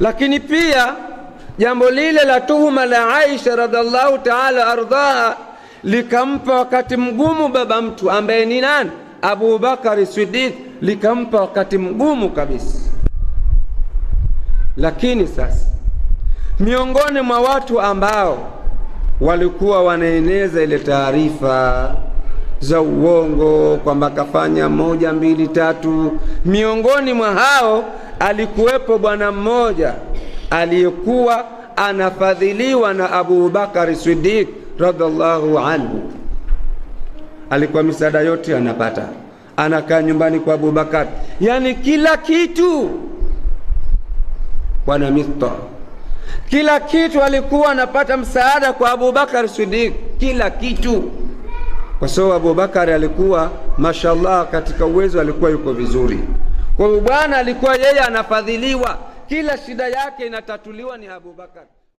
Lakini pia jambo lile la tuhuma la Aisha radhiallahu ta'ala ardhaha likampa wakati mgumu baba mtu ambaye ni nani? Abu Bakari Siddiq, likampa wakati mgumu kabisa. Lakini sasa miongoni mwa watu ambao walikuwa wanaeneza ile taarifa za uongo kwamba kafanya 1 2 3, miongoni mwa hao alikuwepo bwana mmoja aliyekuwa anafadhiliwa na Abu Bakari Siddiq radhiallahu anhu. Alikuwa misaada yote anapata, anakaa nyumbani kwa Abu Bakar, yani kila kitu bwana Mista, kila kitu alikuwa anapata msaada kwa Abu Bakar Siddiq, kila kitu, kwa sababu Abu Bakar alikuwa mashallah katika uwezo, alikuwa yuko vizuri. Kwa hiyo bwana alikuwa yeye anafadhiliwa, kila shida yake inatatuliwa ni Abu Bakar.